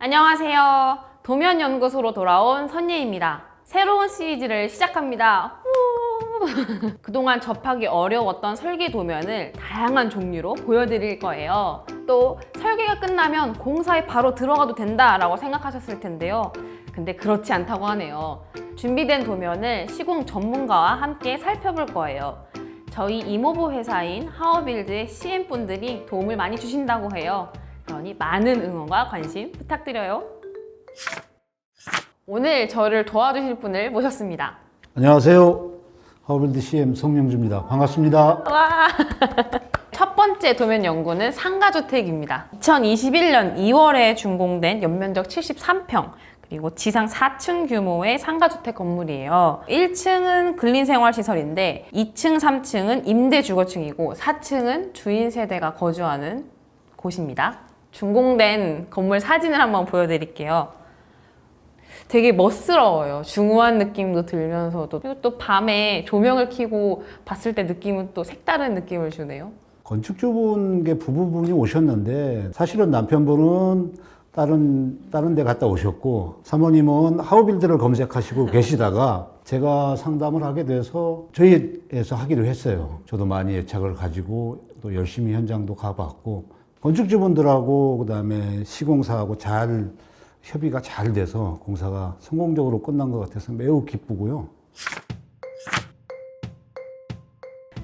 안녕하세요. 도면연구소로 돌아온 선예입니다. 새로운 시리즈를 시작합니다. 그동안 접하기 어려웠던 설계 도면을 다양한 종류로 보여드릴 거예요. 또 설계가 끝나면 공사에 바로 들어가도 된다라고 생각하셨을 텐데요. 근데 그렇지 않다고 하네요. 준비된 도면을 시공 전문가와 함께 살펴볼 거예요. 저희 이모부 회사인 하워빌드의 CM분들이 도움을 많이 주신다고 해요. 그러니 많은 응원과 관심 부탁드려요. 오늘 저를 도와주실 분을 모셨습니다. 안녕하세요. 하워빌드 CM 송명주입니다. 반갑습니다. 와! 첫 번째 도면 연구는 상가주택입니다. 2021년 2월에 준공된 연면적 73평 그리고 지상 4층 규모의 상가주택 건물이에요. 1층은 근린생활시설인데 2층, 3층은 임대주거층이고 4층은 주인 세대가 거주하는 곳입니다. 준공된 건물 사진을 한번 보여드릴게요. 되게 멋스러워요. 중후한 느낌도 들면서도 그리고 또 밤에 조명을 켜고 봤을 때 느낌은 또 색다른 느낌을 주네요. 건축주분께 부부분이 오셨는데 사실은 남편분은 다른 데 갔다 오셨고 사모님은 하워빌드를 검색하시고 계시다가 제가 상담을 하게 돼서 저희에서 하기로 했어요. 저도 많이 애착을 가지고 또 열심히 현장도 가봤고 건축주분들하고 그다음에 시공사하고 잘 협의가 잘 돼서 공사가 성공적으로 끝난 것 같아서 매우 기쁘고요.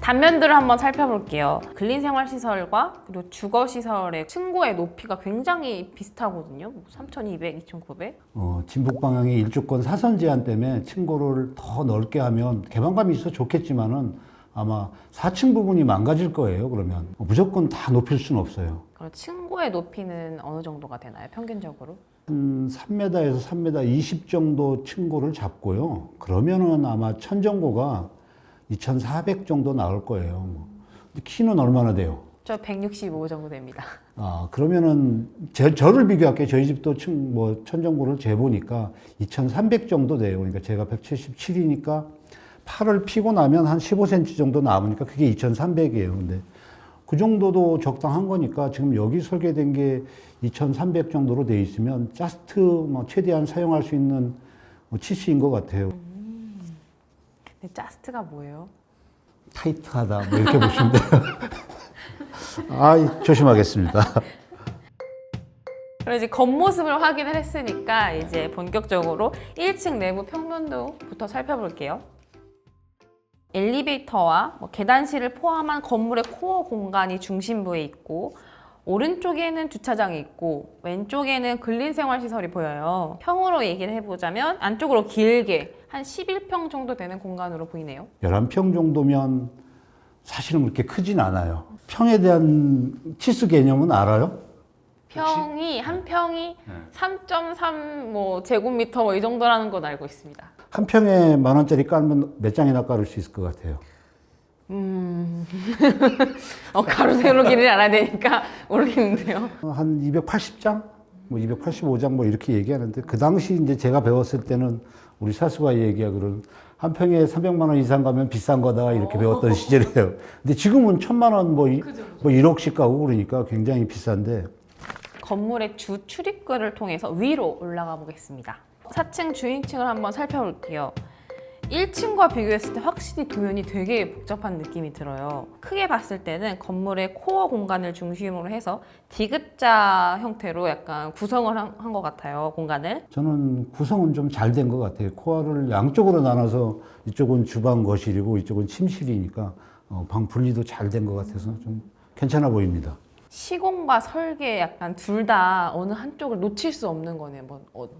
단면들을 한번 살펴볼게요. 근린생활시설과 그리고 주거시설의 층고의 높이가 굉장히 비슷하거든요. 3,200, 2,900. 진북 방향의 일주권 사선 제한 때문에 층고를 더 넓게 하면 개방감이 있어 좋겠지만은 아마 4층 부분이 망가질 거예요. 그러면 무조건 다 높일 수는 없어요. 그럼 층고의 높이는 어느 정도가 되나요? 평균적으로? 3m에서 3m 20 정도 층고를 잡고요. 그러면은 아마 천정고가 2,400 정도 나올 거예요. 키는 얼마나 돼요? 저 165 정도 됩니다. 그러면은 저를 비교할게요. 저희 집도 천정고를 재보니까 2,300 정도 돼요. 그러니까 제가 177이니까 팔을 피고 나면 한 15cm 정도 남으니까 그게 2,300이에요. 근데 그 정도도 적당한 거니까 지금 여기 설계된 게 2,300 정도로 돼 있으면 자스트 최대한 사용할 수 있는 치수인 것 같아요. 근데 자스트가 뭐예요? 타이트하다 이렇게 보시면 돼요. 조심하겠습니다. 그리고 이제 겉모습을 확인을 했으니까 이제 본격적으로 1층 내부 평면도부터 살펴볼게요. 엘리베이터와 계단실을 포함한 건물의 코어 공간이 중심부에 있고 오른쪽에는 주차장이 있고 왼쪽에는 근린생활시설이 보여요. 평으로 얘기를 해보자면 안쪽으로 길게 한 11평 정도 되는 공간으로 보이네요. 11평 정도면 사실은 그렇게 크진 않아요. 평에 대한 치수 개념은 알아요? 평이 한 평이 3.3 제곱미터 이 정도라는 건 알고 있습니다. 한 평에 10,000원짜리 깔면 몇 장이나 깔을 수 있을 것 같아요? 가로 세로 길이를 알아야 되니까 모르겠는데요. 한 280장? 285장 이렇게 얘기하는데 그 당시 이제 제가 배웠을 때는 우리 사수가 얘기하기로는 한 평에 300만 원 이상 가면 비싼 거다 이렇게 배웠던 시절이에요. 근데 지금은 1,000만 원 1억씩 가고 그러니까 굉장히 비싼데 건물의 주 출입구를 통해서 위로 올라가 보겠습니다. 4층 주인층을 한번 살펴볼게요. 1층과 비교했을 때 확실히 도면이 되게 복잡한 느낌이 들어요. 크게 봤을 때는 건물의 코어 공간을 중심으로 해서 디귿자 형태로 약간 구성을 한 것 같아요, 공간을. 저는 구성은 좀 잘 된 것 같아요. 코어를 양쪽으로 나눠서 이쪽은 주방 거실이고 이쪽은 침실이니까 방 분리도 잘 된 것 같아서 좀 괜찮아 보입니다. 시공과 설계 약간 둘 다 어느 한쪽을 놓칠 수 없는 거네요.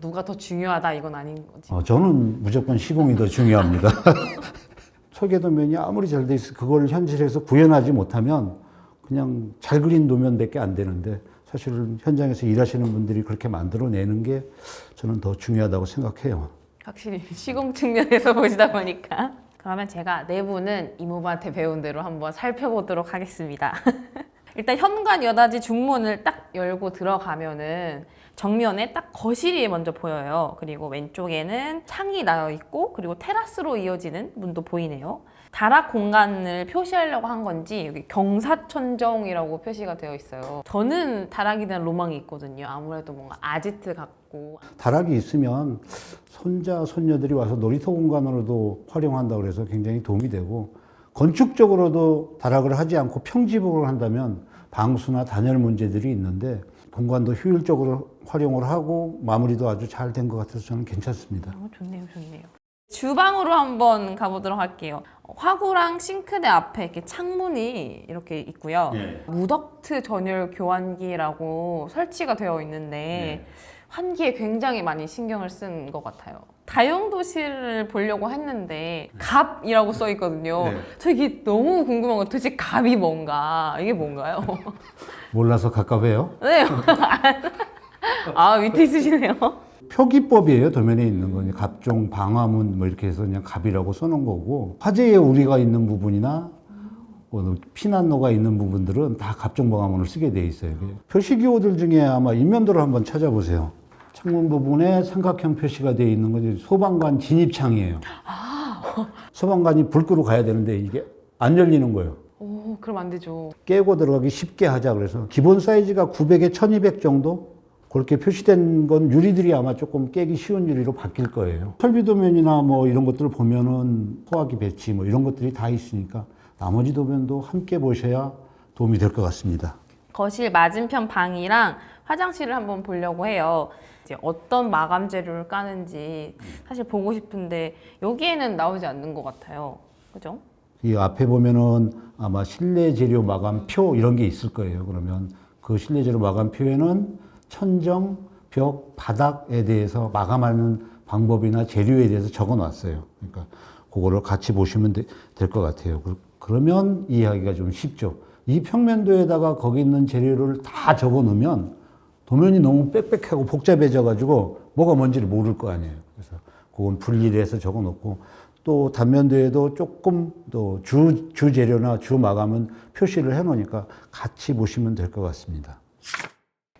누가 더 중요하다 이건 아닌 거지. 저는 무조건 시공이 더 중요합니다. 설계 도면이 아무리 잘 돼 있어 그걸 현실에서 구현하지 못하면 그냥 잘 그린 도면밖에 안 되는데 사실 현장에서 일하시는 분들이 그렇게 만들어내는 게 저는 더 중요하다고 생각해요. 확실히 시공 측면에서 보시다 보니까. 그러면 제가 내부는 이모부한테 배운 대로 한번 살펴보도록 하겠습니다. 일단 현관 여닫이 중문을 딱 열고 들어가면은 정면에 딱 거실이 먼저 보여요. 그리고 왼쪽에는 창이 나여 있고 그리고 테라스로 이어지는 문도 보이네요. 다락 공간을 표시하려고 한 건지 여기 경사천정이라고 표시가 되어 있어요. 저는 다락에 대한 로망이 있거든요. 아무래도 뭔가 아지트 같고. 다락이 있으면 손자, 손녀들이 와서 놀이터 공간으로도 활용한다고 그래서 굉장히 도움이 되고, 건축적으로도 다락을 하지 않고 평지부를 한다면 방수나 단열 문제들이 있는데 공간도 효율적으로 활용을 하고 마무리도 아주 잘 된 것 같아서 저는 괜찮습니다. 좋네요, 좋네요. 주방으로 한번 가보도록 할게요. 화구랑 싱크대 앞에 이렇게 창문이 이렇게 있고요. 무덕트 전열 교환기라고 설치가 되어 있는데 환기에 굉장히 많이 신경을 쓴 것 같아요. 다용도실을 보려고 했는데 갑이라고 써 있거든요. 저 이게 너무 궁금한 거 도대체 갑이 뭔가 이게 뭔가요? 몰라서 갑갑해요. 네. 아 밑에 있으시네요. 표기법이에요. 도면에 있는 건 갑종, 방화문 뭐 이렇게 해서 그냥 갑이라고 써놓은 거고, 화재에 우리가 있는 부분이나 뭐 피난로가 있는 부분들은 다 갑종 방화문을 쓰게 돼 있어요. 표시기호들 중에 아마 인면도를 한번 찾아보세요. 창문 부분에 삼각형 표시가 되어 있는 건 소방관 진입창이에요. 소방관이 불 끄러 가야 되는데 이게 안 열리는 거예요. 오, 그럼 안 되죠. 깨고 들어가기 쉽게 하자 그래서 기본 사이즈가 900에 1200 정도? 그렇게 표시된 건 유리들이 아마 조금 깨기 쉬운 유리로 바뀔 거예요. 설비 도면이나 뭐 이런 것들을 보면은 소화기 배치 뭐 이런 것들이 다 있으니까 나머지 도면도 함께 보셔야 도움이 될 것 같습니다. 거실 맞은편 방이랑 화장실을 한번 보려고 해요. 이제 어떤 마감 재료를 까는지 사실 보고 싶은데 여기에는 나오지 않는 것 같아요. 그죠? 이 앞에 보면은 아마 실내 재료 마감표 이런 게 있을 거예요. 그러면 그 실내 재료 마감표에는 천정, 벽, 바닥에 대해서 마감하는 방법이나 재료에 대해서 적어 놨어요. 그러니까 그거를 같이 보시면 될 것 같아요. 그러면 이해하기가 좀 쉽죠. 이 평면도에다가 거기 있는 재료를 다 적어 놓으면 도면이 너무 빽빽하고 복잡해져 가지고 뭐가 뭔지를 모를 거 아니에요. 그래서 그건 분리를 해서 적어 놓고, 또 단면도에도 조금 또 주 재료나 주 마감은 표시를 해 놓으니까 같이 보시면 될 것 같습니다.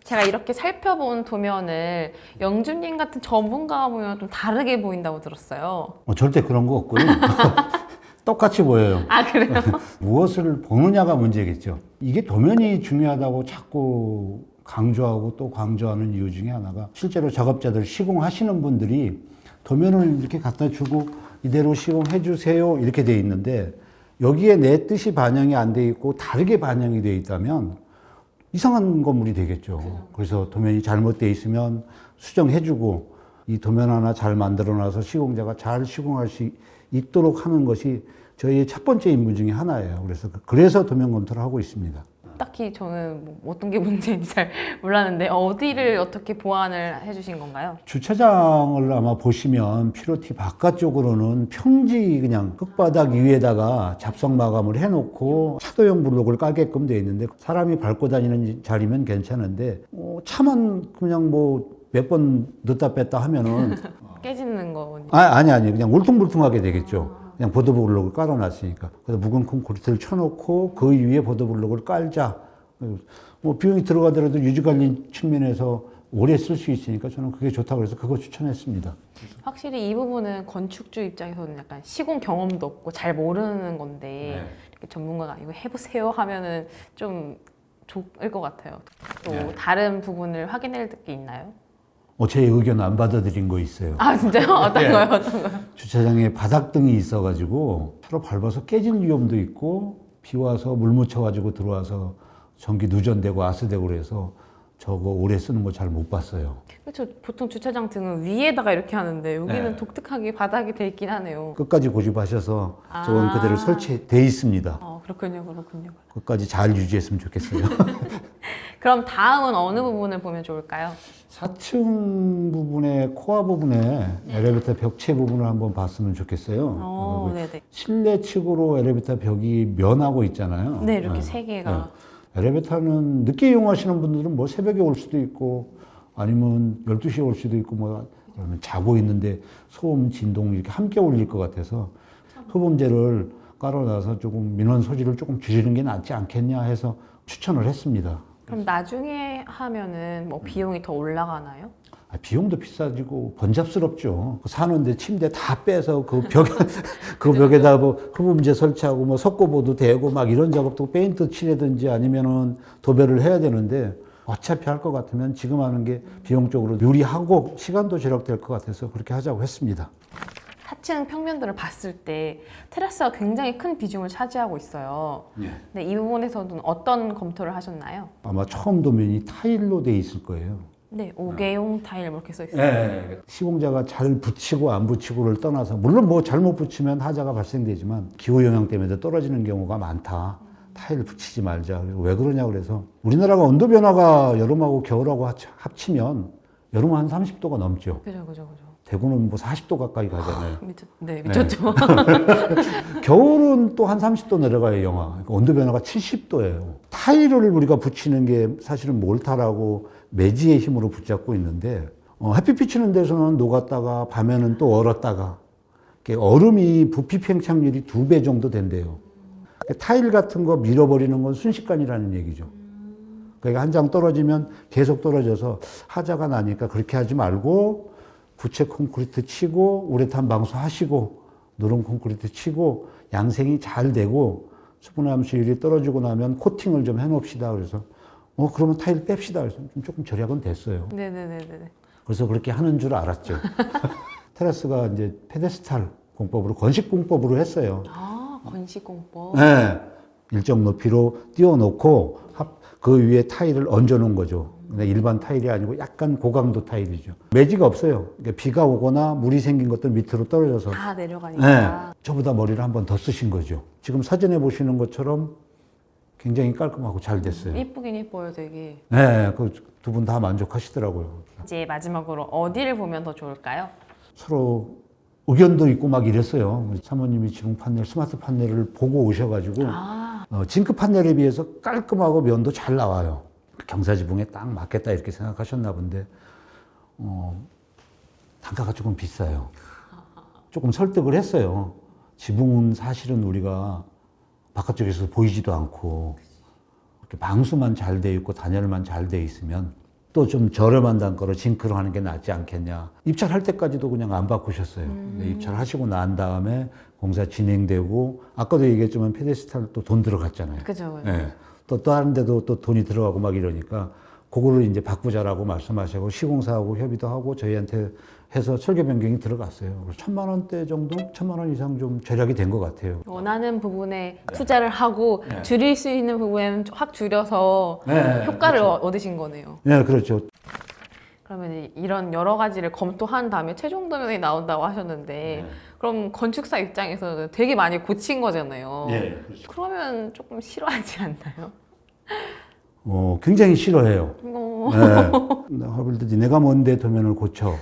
제가 이렇게 살펴본 도면을 영준님 같은 전문가가 보면 좀 다르게 보인다고 들었어요. 절대 그런 거 없고요. 똑같이 보여요. 아, 그래요? 무엇을 보느냐가 문제겠죠. 이게 도면이 중요하다고 자꾸 강조하고 또 강조하는 이유 중에 하나가, 실제로 작업자들 시공하시는 분들이 도면을 이렇게 갖다 주고 이대로 시공해 주세요 이렇게 돼 있는데, 여기에 내 뜻이 반영이 안 돼 있고 다르게 반영이 돼 있다면 이상한 건물이 되겠죠. 그래서 도면이 잘못돼 있으면 수정해주고, 이 도면 하나 잘 만들어놔서 시공자가 잘 시공할 수 있도록 하는 것이 저희의 첫 번째 임무 중에 하나예요. 그래서 도면 검토를 하고 있습니다. 딱히 저는 뭐 어떤 게 문제인지 잘 몰랐는데 어디를 어떻게 보완을 해주신 건가요? 주차장을 아마 보시면 피로티 바깥쪽으로는 평지 그냥 흙바닥 위에다가 잡성 마감을 해놓고 차도형 블록을 깔게끔 되어 있는데, 사람이 밟고 다니는 자리면 괜찮은데 차만 그냥 뭐 몇 번 넣다 뺐다 하면은 깨지는 거군요. 아니 그냥 울퉁불퉁하게 되겠죠. 그냥 보도블록을 깔아놨으니까. 그래서 묵은 콘크리트를 쳐놓고 그 위에 보도블록을 깔자. 뭐 비용이 들어가더라도 유지관리 측면에서 오래 쓸 수 있으니까 저는 그게 좋다고 해서 그거 추천했습니다. 확실히 이 부분은 건축주 입장에서는 약간 시공 경험도 없고 잘 모르는 건데 이렇게 전문가가 이거 해보세요 하면은 좀 좋을 것 같아요. 또 다른 부분을 확인할 게 있나요? 제 의견 안 받아들인 거 있어요. 아 진짜요? 어떤 거요? 어떤 거요? 주차장에 바닥등이 있어가지고 차로 밟아서 깨질 위험도 있고, 비 와서 물 묻혀가지고 들어와서 전기 누전되고 아스되고 그래서 저거 오래 쓰는 거 잘 못 봤어요. 그렇죠. 보통 주차장 등은 위에다가 이렇게 하는데 여기는 독특하게 바닥이 돼 있긴 하네요. 끝까지 고집하셔서 저건 그대로 설치돼 있습니다. 그렇군요. 끝까지 잘 유지했으면 좋겠어요. 그럼 다음은 어느 부분을 보면 좋을까요? 4층 부분에 코아 부분에 엘리베이터 벽체 부분을 한번 봤으면 좋겠어요. 네네. 실내 측으로 엘리베이터 벽이 면하고 있잖아요. 네, 이렇게 세 개가. 엘리베이터는 늦게 이용하시는 분들은 뭐 새벽에 올 수도 있고 아니면 12시에 올 수도 있고 뭐 그러면 자고 있는데 소음, 진동 이렇게 함께 울릴 것 같아서 흡음재를 깔아놔서 조금 민원 소지를 조금 줄이는 게 낫지 않겠냐 해서 추천을 했습니다. 그럼 나중에 하면은 뭐 비용이 더 올라가나요? 비용도 비싸지고 번잡스럽죠. 사는데 침대 다 빼서 그 벽에 그 벽에다 뭐 흡음재 설치하고 뭐 석고보도 대고 막 이런 작업도 페인트 칠하든지 아니면은 도배를 해야 되는데 어차피 할 것 같으면 지금 하는 게 비용적으로 유리하고 시간도 절약될 것 같아서 그렇게 하자고 했습니다. 4층 평면들을 봤을 때 테라스가 굉장히 큰 비중을 차지하고 있어요. 근데 이 부분에서는 어떤 검토를 하셨나요? 아마 처음 도면이 타일로 돼 있을 거예요. 네, 5개용 타일 이렇게 써 있어요. 시공자가 잘 붙이고 안 붙이고를 떠나서 물론 뭐 잘못 붙이면 하자가 발생되지만 기후 영향 때문에 떨어지는 경우가 많다. 타일 붙이지 말자. 왜 그러냐 그래서 우리나라가 온도 변화가 여름하고 겨울하고 합치면 여름은 한 30도가 넘죠. 그죠. 대구는 뭐 40도 가까이 가잖아요. 미쳤죠. 겨울은 또 한 30도 내려가요, 영하. 그러니까 온도 변화가 70도예요. 타일을 우리가 붙이는 게 사실은 몰타라고 매지의 힘으로 붙잡고 있는데, 햇빛 비치는 데서는 녹았다가 밤에는 또 얼었다가, 얼음이 부피 팽창률이 2배 정도 된대요. 타일 같은 거 밀어버리는 건 순식간이라는 얘기죠. 그러니까 한 장 떨어지면 계속 떨어져서 하자가 나니까 그렇게 하지 말고, 부채 콘크리트 치고 우레탄 방수 하시고 누런 콘크리트 치고 양생이 잘 되고 수분 함수율이 떨어지고 나면 코팅을 좀 해놓읍시다. 그래서 그러면 타일 뺍시다. 그래서 조금 절약은 됐어요. 네네네. 그래서 그렇게 하는 줄 알았죠. 테라스가 이제 페데스탈 공법으로 건식 공법으로 했어요. 아, 건식 공법. 네, 일정 높이로 띄워놓고 그 위에 타일을 얹어놓은 거죠. 근데 일반 타일이 아니고 약간 고강도 타일이죠. 매지가 없어요. 그러니까 비가 오거나 물이 생긴 것들 밑으로 떨어져서 다 내려가니까. 저보다 머리를 한 번 더 쓰신 거죠. 지금 사진에 보시는 것처럼 굉장히 깔끔하고 잘 됐어요. 이쁘긴 이뻐요, 되게. 네, 그 두 분 다 만족하시더라고요. 이제 마지막으로 어디를 보면 더 좋을까요? 서로 의견도 있고 막 이랬어요. 우리 사모님이 지금 판넬, 스마트 판넬을 보고 오셔가지고 징크 판넬에 비해서 깔끔하고 면도 잘 나와요. 경사지붕에 딱 맞겠다 이렇게 생각하셨나 본데 단가가 조금 비싸요. 조금 설득을 했어요. 지붕은 사실은 우리가 바깥쪽에서 보이지도 않고 이렇게 방수만 잘 돼 있고 단열만 잘 돼 있으면 또 좀 저렴한 단가로 징크로 하는 게 낫지 않겠냐. 입찰할 때까지도 그냥 안 바꾸셨어요. 근데 입찰하시고 난 다음에 공사 진행되고 아까도 얘기했지만 페데스탈 또 돈 들어갔잖아요. 그죠. 네. 또 다른 데도 또 돈이 들어가고 막 이러니까 그거를 이제 바꾸자라고 말씀하시고 시공사하고 협의도 하고 저희한테 해서 설계 변경이 들어갔어요. 1,000만 원대 정도, 1,000만 원 이상 좀 절약이 된 것 같아요. 원하는 부분에 투자를 하고 줄일 수 있는 부분에는 확 줄여서 효과를 그렇죠. 얻으신 거네요. 네, 그렇죠. 그러면 이런 여러 가지를 검토한 다음에 최종 도면이 나온다고 하셨는데 그럼 건축사 입장에서는 되게 많이 고친 거잖아요. 네, 그렇죠. 그러면 조금 싫어하지 않나요? 굉장히 싫어해요. 네. 화빌들이 내가 뭔데 도면을 고쳐.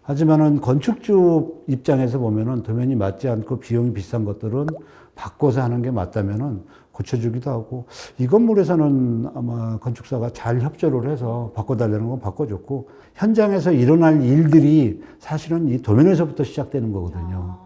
하지만은 건축주 입장에서 보면은 도면이 맞지 않고 비용이 비싼 것들은 바꿔서 하는 게 맞다면은 고쳐주기도 하고 이 건물에서는 아마 건축사가 잘 협조를 해서 바꿔달라는 건 바꿔줬고 현장에서 일어날 일들이 사실은 이 도면에서부터 시작되는 거거든요.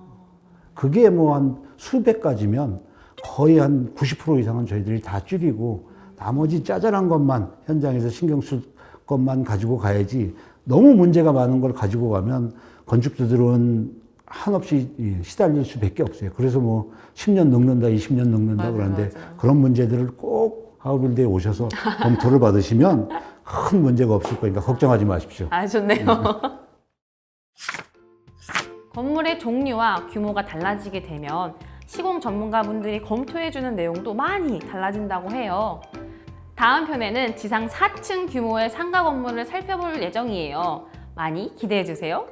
그게 뭐 한 수백 가지면 거의 한 90% 이상은 저희들이 다 줄이고 나머지 짜잘한 것만 현장에서 신경 쓸 것만 가지고 가야지 너무 문제가 많은 걸 가지고 가면 건축주들은 한없이 시달릴 수밖에 없어요. 그래서 뭐 10년 늙는다, 20년 늙는다 그러는데 그런 문제들을 꼭 하우빌드에 오셔서 검토를 받으시면 큰 문제가 없을 거니까 걱정하지 마십시오. 아, 좋네요. 건물의 종류와 규모가 달라지게 되면 시공 전문가분들이 검토해주는 내용도 많이 달라진다고 해요. 다음 편에는 지상 4층 규모의 상가 건물을 살펴볼 예정이에요. 많이 기대해주세요.